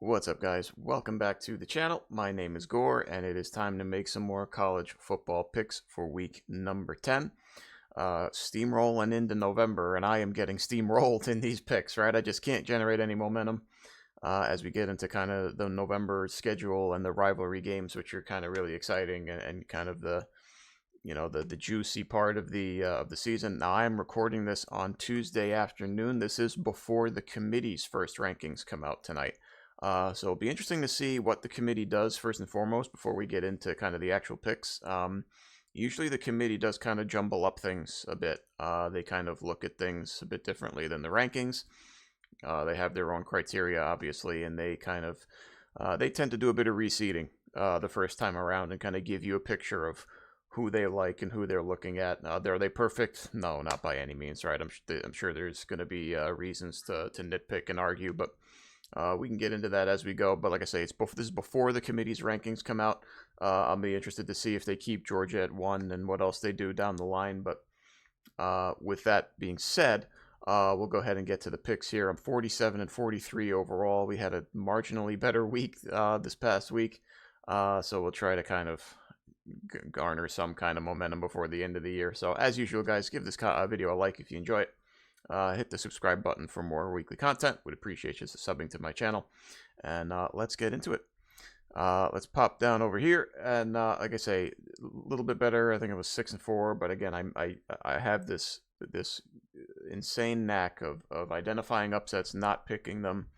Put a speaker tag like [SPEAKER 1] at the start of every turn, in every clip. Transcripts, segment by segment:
[SPEAKER 1] What's up, guys? Welcome back to the channel. My name is Gore, and it is time to make some more college football picks for week number 10. Steamrolling into November, and I am getting steamrolled in these picks, right? I just can't generate any momentum as we get into kind of the November schedule and the rivalry games, which are kind of really exciting and kind of the juicy part of the season. Now, I am recording this on Tuesday afternoon. This is before the committee's first rankings come out tonight. So it'll be interesting to see what the committee does first and foremost before we get into kind of the actual picks. Usually the committee does kind of jumble up things a bit. They kind of look at things a bit differently than the rankings. They have their own criteria, obviously, and they kind of they tend to do a bit of reseeding the first time around and kind of give you a picture of who they like and who they're looking at. Are they perfect? No, not by any means, right? I'm sure there's going to be reasons to nitpick and argue, but we can get into that as we go. But like I say, this is before the committee's rankings come out. I'll be interested to see if they keep Georgia at 1 and what else they do down the line. But with that being said, we'll go ahead and get to the picks here. I'm 47 and 43 overall. We had a marginally better week this past week. So we'll try to kind of garner some kind of momentum before the end of the year. So as usual, guys, give this video a like if you enjoy it. Hit the subscribe button for more weekly content. Would appreciate you subbing to my channel. And let's get into it. Let's pop down over here. And like I say, a little bit better. I think it was 6 and 4. But again, I have this insane knack of identifying upsets, not picking them,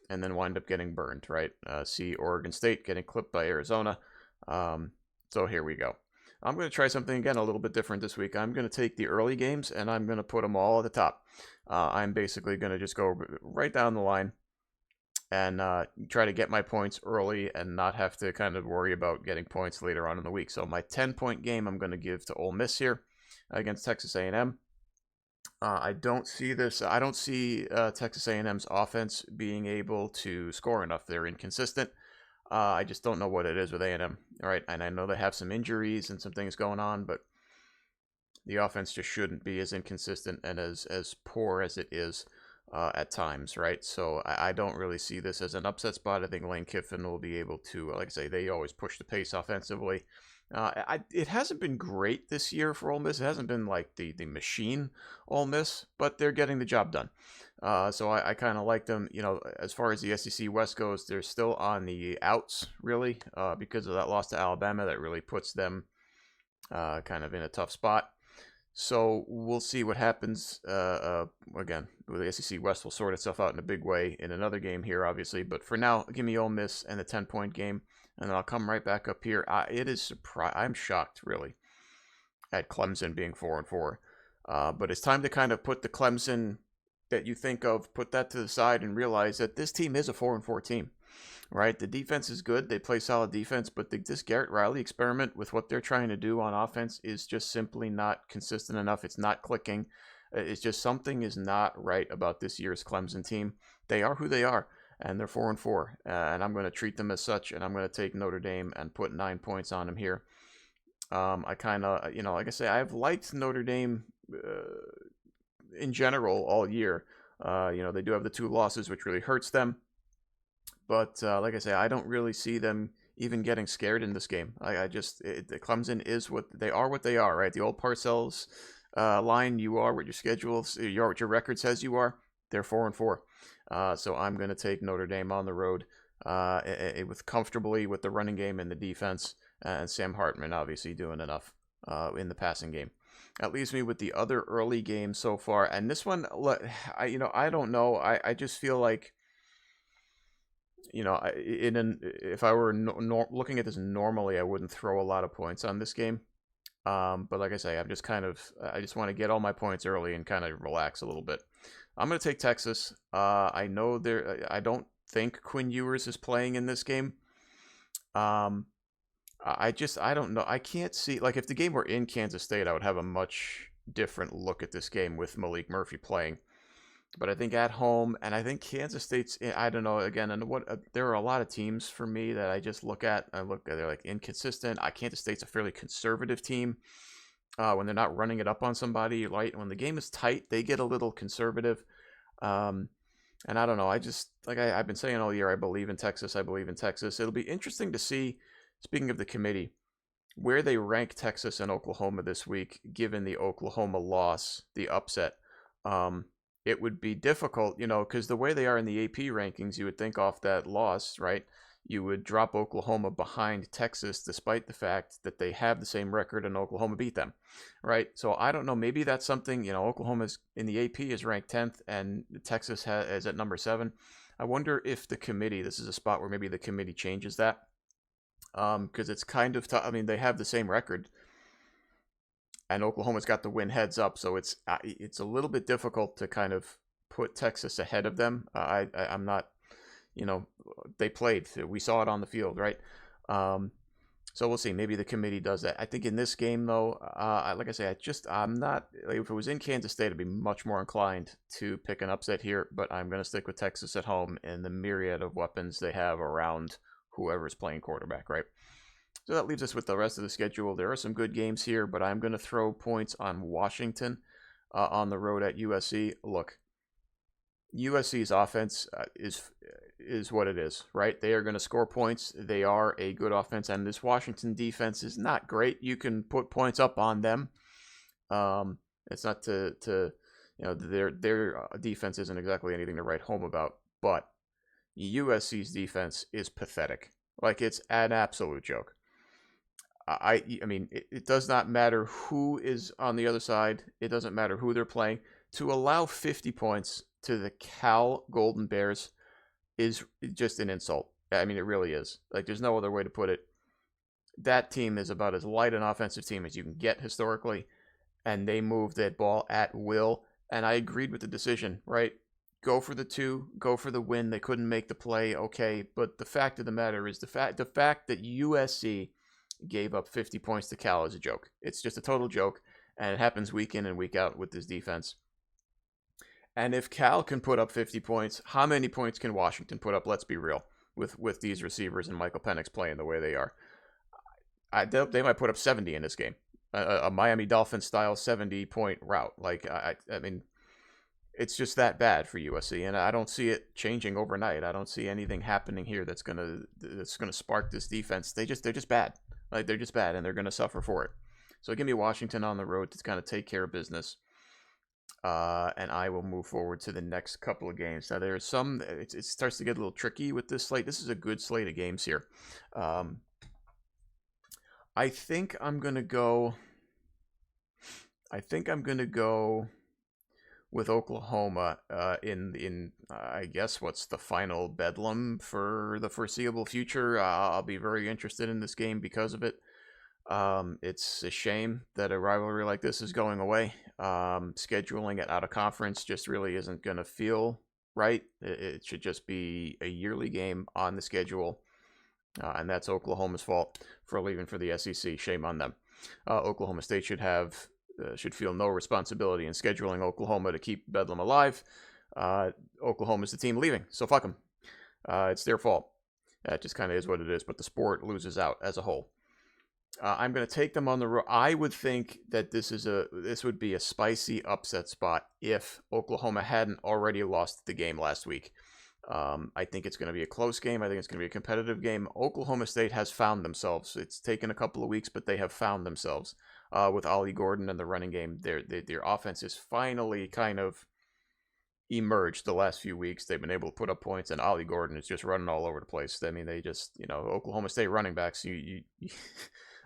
[SPEAKER 1] and then wind up getting burned, right? See Oregon State getting clipped by Arizona. So here we go. I'm going to try something, again, a little bit different this week. I'm going to take the early games, and I'm going to put them all at the top. I'm basically going to just go right down the line and try to get my points early and not have to kind of worry about getting points later on in the week. So my 10-point game I'm going to give to Ole Miss here against Texas A&M. I don't see Texas A&M's offense being able to score enough. They're inconsistent. I just don't know what it is with A&M. All right, and I know they have some injuries and some things going on, but the offense just shouldn't be as inconsistent and as poor as it is at times, right? So I don't really see this as an upset spot. I think Lane Kiffin will be able to, like I say, they always push the pace offensively. It hasn't been great this year for Ole Miss. It hasn't been like the machine Ole Miss, but they're getting the job done. So I kind of like them. You know, as far as the SEC West goes, they're still on the outs, really, because of that loss to Alabama. That really puts them kind of in a tough spot. So we'll see what happens. Again, the SEC West will sort itself out in a big way in another game here, obviously. But for now, give me Ole Miss and the 10-point game, and then I'll come right back up here. I'm shocked, really, at Clemson being 4 and 4. But it's time to kind of put the Clemson that you think of, put that to the side, and realize that this team is a 4 and 4 team. Right, the defense is good. They play solid defense, but this Garrett Riley experiment with what they're trying to do on offense is just simply not consistent enough. It's not clicking. It's just something is not right about this year's Clemson team. They are who they are, and they're 4 and 4. And I'm going to treat them as such, and I'm going to take Notre Dame and put 9 points on them here. I kind of, like I say, I've liked Notre Dame in general all year. They do have the 2 losses, which really hurts them. But like I say, I don't really see them even getting scared in this game. The Clemson is what they are, right? The old Parcells line, you are what your schedule, you are what your record says you are. They're 4 and 4. So I'm going to take Notre Dame on the road comfortably with the running game and the defense, and Sam Hartman obviously doing enough in the passing game. That leaves me with the other early games so far, and this one, I don't know. I just feel like, if I were looking at this normally, I wouldn't throw a lot of points on this game. But like I say, I just want to get all my points early and kind of relax a little bit. I'm going to take Texas. I don't think Quinn Ewers is playing in this game. I don't know. I can't see, like, if the game were in Kansas State, I would have a much different look at this game with Malik Murphy playing. But I think at home, and I think Kansas State's, I don't know, again, and there are a lot of teams for me that I just look at. They're like inconsistent. Kansas State's a fairly conservative team. When they're not running it up on somebody, right? When the game is tight, they get a little conservative. And I don't know. I just like I've been saying all year. I believe in Texas. I believe in Texas. It'll be interesting to see. Speaking of the committee, where they rank Texas and Oklahoma this week, given the Oklahoma loss, the upset. Um, it would be difficult, because the way they are in the AP rankings, you would think off that loss, right? You would drop Oklahoma behind Texas, despite the fact that they have the same record and Oklahoma beat them, right? So I don't know. Maybe that's something. Oklahoma's in the AP is ranked 10th, and Texas is at number 7. I wonder if the committee. This is a spot where maybe the committee changes that, because it's kind of tough. I mean, they have the same record, and Oklahoma's got the win heads up, so it's a little bit difficult to kind of put Texas ahead of them. I'm not, they played. We saw it on the field, right? So we'll see. Maybe the committee does that. I think in this game, though, like I say, I'm not. Like, if it was in Kansas State, I'd be much more inclined to pick an upset here. But I'm going to stick with Texas at home and the myriad of weapons they have around whoever's playing quarterback, right? So that leaves us with the rest of the schedule. There are some good games here, but I'm going to throw points on Washington on the road at USC. Look, USC's offense is what it is, right? They are going to score points. They are a good offense, and this Washington defense is not great. You can put points up on them. It's not their defense isn't exactly anything to write home about, but USC's defense is pathetic. Like, it's an absolute joke. I mean, it does not matter who is on the other side. It doesn't matter who they're playing. To allow 50 points to the Cal Golden Bears is just an insult. I mean, it really is. Like, there's no other way to put it. That team is about as light an offensive team as you can get historically, and they moved that ball at will, and I agreed with the decision, right? Go for the 2, go for the win. They couldn't make the play, okay, but the fact of the matter is the fact that USC gave up 50 points to Cal is a joke. It's just a total joke, and it happens week in and week out with this defense. And if Cal can put up 50 points, how many points can Washington put up? Let's be real, with these receivers and Michael Penix playing the way they are. They might put up 70 in this game, a Miami Dolphins style 70-point route. Like, I mean, it's just that bad for USC, and I don't see it changing overnight. I don't see anything happening here that's gonna spark this defense. They're just bad. Like, they're just bad, and they're gonna suffer for it. So give me Washington on the road to kind of take care of business, and I will move forward to the next couple of games. Now there's some. It starts to get a little tricky with this slate. This is a good slate of games here. I think I'm gonna go with Oklahoma in I guess what's the final Bedlam for the foreseeable future. I'll be very interested in this game because of it. It's a shame that a rivalry like this is going away. Scheduling it out of conference just really isn't going to feel right. It should just be a yearly game on the schedule, and that's Oklahoma's fault for leaving for the SEC. Shame on them. Oklahoma State should feel no responsibility in scheduling Oklahoma to keep Bedlam alive. Oklahoma's the team leaving, so fuck them. It's their fault. It just kind of is what it is, but the sport loses out as a whole. I'm going to take them on the road. I would think that this would be a spicy upset spot if Oklahoma hadn't already lost the game last week. I think it's going to be a close game. I think it's going to be a competitive game. Oklahoma State has found themselves. It's taken a couple of weeks, but they have found themselves. With Ollie Gordon and the running game, their offense is finally kind of emerged the last few weeks. They've been able to put up points, and Ollie Gordon is just running all over the place. I mean, they just, Oklahoma State running backs, you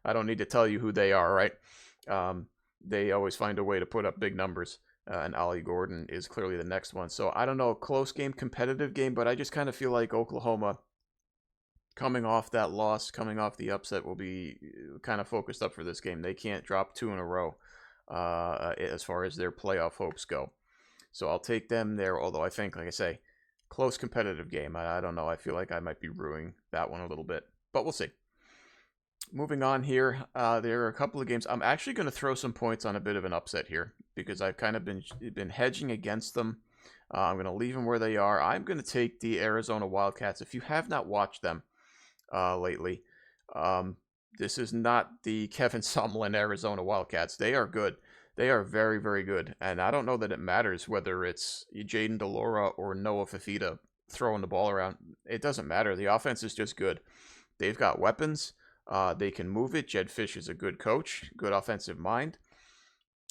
[SPEAKER 1] I don't need to tell you who they are, right? They always find a way to put up big numbers, and Ollie Gordon is clearly the next one. So I don't know, close game, competitive game, but I just kind of feel like Oklahoma, coming off that loss, coming off the upset, will be kind of focused up for this game. They can't drop 2 in a row as far as their playoff hopes go. So I'll take them there, although I think, like I say, close competitive game. I don't know. I feel like I might be ruining that one a little bit, but we'll see. Moving on here, there are a couple of games. I'm actually going to throw some points on a bit of an upset here because I've kind of been hedging against them. I'm going to leave them where they are. I'm going to take the Arizona Wildcats. If you have not watched them lately, this is not the Kevin Sumlin Arizona Wildcats. They are good. They are very, very good. And I don't know that it matters whether it's Jaden Delora or Noah Fafita throwing the ball around. It doesn't matter. The offense is just good. They've got weapons. They can move it. Jed Fish is a good coach, good offensive mind.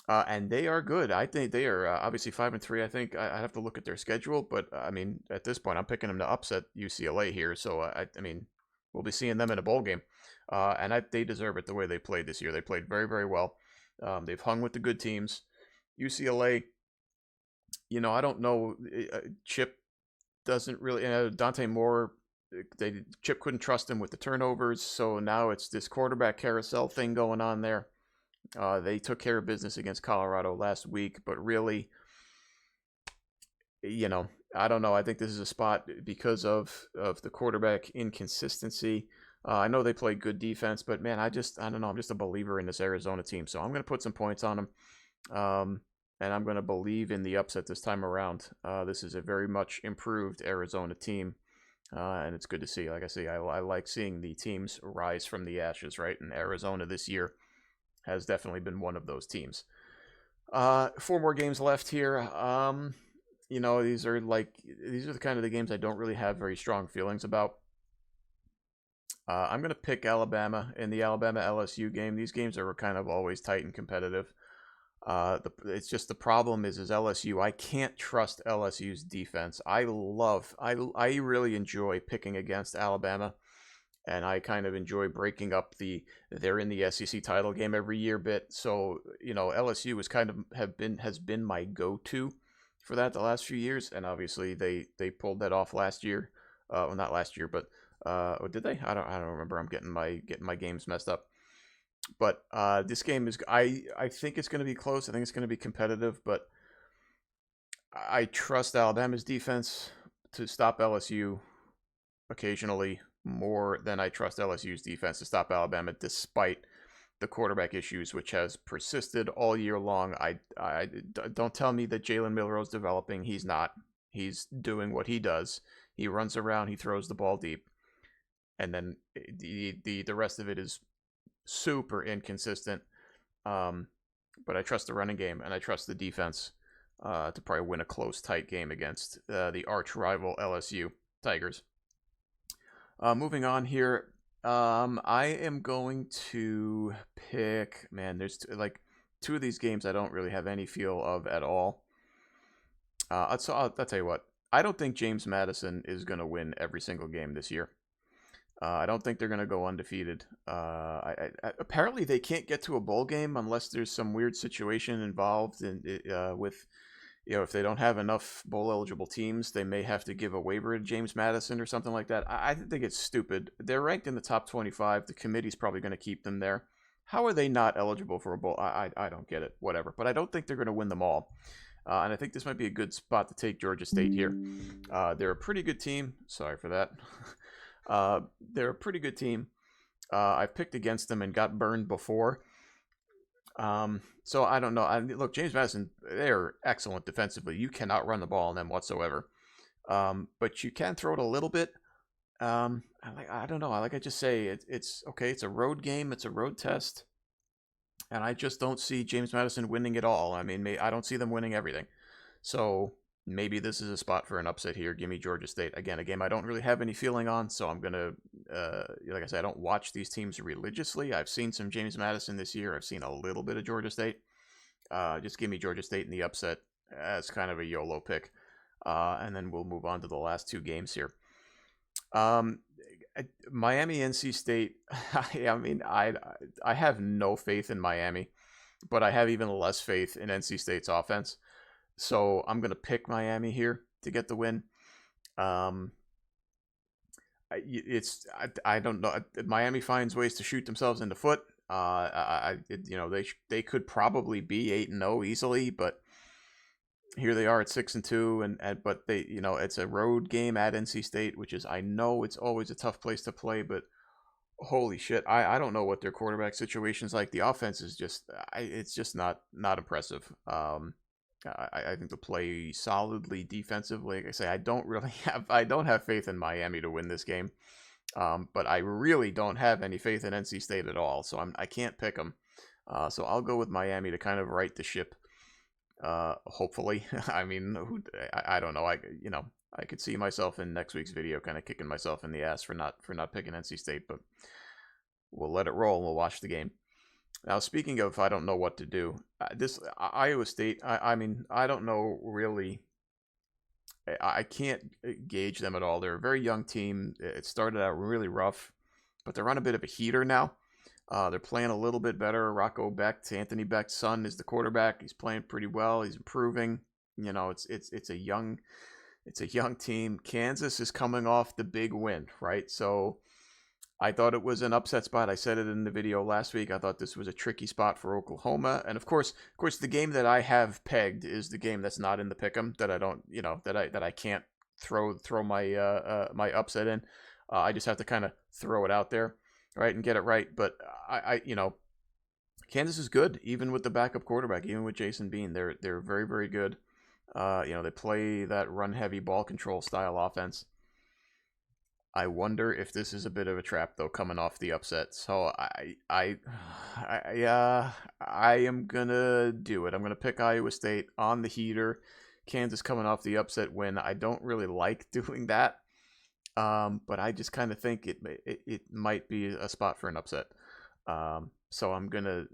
[SPEAKER 1] And they are good. I think they are obviously 5-3. I think I have to look at their schedule, but I mean, at this point, I'm picking them to upset UCLA here. So I mean, we'll be seeing them in a bowl game, and they deserve it the way they played this year. They played very, very well. They've hung with the good teams. UCLA, I don't know. Chip doesn't really. Dante Moore, Chip couldn't trust him with the turnovers, so now it's this quarterback carousel thing going on there. They took care of business against Colorado last week, but really, I don't know. I think this is a spot because of the quarterback inconsistency. I know they play good defense, but man, I don't know. I'm just a believer in this Arizona team, so I'm going to put some points on them, and I'm going to believe in the upset this time around. This is a very much improved Arizona team, and it's good to see. Like I say, I like seeing the teams rise from the ashes, right? And Arizona this year has definitely been one of those teams. 4 more games left here. These are the kind of the games I don't really have very strong feelings about. I'm going to pick Alabama in the Alabama LSU game. These games are kind of always tight and competitive. It's just the problem is LSU. I can't trust LSU's defense. I really enjoy picking against Alabama, and I kind of enjoy breaking up they're in the SEC title game every year bit. So LSU has been my go-to for that the last few years, and obviously they pulled that off last year. Well, not last year, but did they? I don't remember. I'm getting my games messed up. But this game is I think it's going to be close. I think it's going to be competitive, but I trust Alabama's defense to stop LSU occasionally more than I trust LSU's defense to stop Alabama, despite the quarterback issues, which has persisted all year long. I don't tell me that Jalen Milroe's developing. He's not. He's doing what he does. He runs around. He throws the ball deep, and then the rest of it is super inconsistent. But I trust the running game, and I trust the defense to probably win a close, tight game against the arch rival LSU Tigers. Moving on here, I am going to pick. Man, there's 2 of these games I don't really have any feel of at all. I'll tell you what. I don't think James Madison is going to win every single game this year. I don't think they're going to go undefeated. Apparently, they can't get to a bowl game unless there's some weird situation involved with. If they don't have enough bowl-eligible teams, they may have to give a waiver to James Madison or something like that. I think it's stupid. They're ranked in the top 25. The committee's probably going to keep them there. How are they not eligible for a bowl? I don't get it. Whatever. But I don't think they're going to win them all. And I think this might be a good spot to take Georgia State here. They're a pretty good team. Sorry for that. They're a pretty good team. I've picked against them and got burned before. So I don't know. Look, James Madison, they're excellent defensively. You cannot run the ball on them whatsoever. But you can throw it a little bit. I don't know. Like I just say, it's okay. It's a road game. It's a road test. And I just don't see James Madison winning it all. I mean, I don't see them winning everything. So maybe this is a spot for an upset here. Give me Georgia State. Again, a game I don't really have any feeling on, so I'm going to, like I said, I don't watch these teams religiously. I've seen some James Madison this year. I've seen a little bit of Georgia State. Just give me Georgia State in the upset as kind of a YOLO pick. And then we'll move on to the last 2 games here. Miami, NC State. I have no faith in Miami, but I have even less faith in NC State's offense. So I'm going to pick Miami here to get the win. I don't know. Miami finds ways to shoot themselves in the foot. They could probably be 8-0 easily, but here they are at 6-2, but they, it's a road game at NC State, which is, I know it's always a tough place to play, but holy shit, I don't know what their quarterback situation's like. The offense is just, it's just not impressive. I think they'll play solidly defensively. Like I say, I don't have faith in Miami to win this game. But I really don't have any faith in NC State at all, so I can't pick them. So I'll go with Miami to kind of right the ship. Hopefully. I mean, I don't know. I could see myself in next week's video kind of kicking myself in the ass for not picking NC State, but we'll let it roll and we'll watch the game. Now, speaking of, I don't know what to do. This Iowa State. I mean, I don't know really. I can't gauge them at all. They're a very young team. It started out really rough, but they're on a bit of a heater now. They're playing a little bit better. Rocco Becht, Anthony Becht's son, is the quarterback. He's playing pretty well. He's improving. You know, it's a young team. Kansas is coming off the big win, right? So I thought it was an upset spot. I said it in the video last week. I thought this was a tricky spot for Oklahoma, and of course, the game that I have pegged is the game that's not in the pick'em that I don't, that I can't throw my my upset in. I just have to kind of throw it out there, right, and get it right. But I Kansas is good, even with the backup quarterback, even with Jason Bean. They're very, very good. They play that run heavy ball control style offense. I wonder if this is a bit of a trap, though, coming off the upset. So I am gonna do it. I'm gonna pick Iowa State on the heater. Kansas coming off the upset win. I don't really like doing that, but I just kind of think it might be a spot for an upset. So I'm gonna,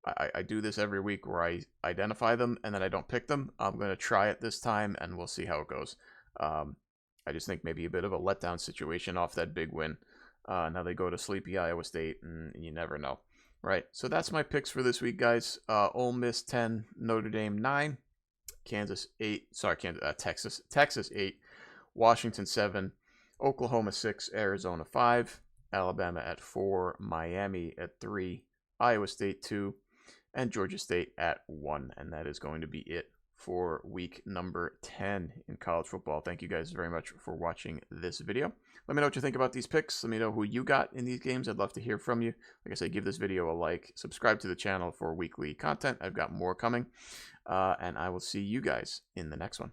[SPEAKER 1] I do this every week where I identify them and then I don't pick them. I'm gonna try it this time, and we'll see how it goes. I just think maybe a bit of a letdown situation off that big win. Now they go to sleepy Iowa State, and you never know, right? So that's my picks for this week, guys. Ole Miss 10, Notre Dame 9, Kansas 8. Sorry, Texas 8, Washington 7, Oklahoma 6, Arizona 5, Alabama at 4, Miami at 3, Iowa State 2, and Georgia State at 1. And that is going to be it for week number 10 in college football. Thank you guys very much for watching this video. Let me know what you think about these picks. Let me know who you got in these games. I'd love to hear from you. Like I said, give this video a like. Subscribe to the channel for weekly content. I've got more coming. And I will see you guys in the next one.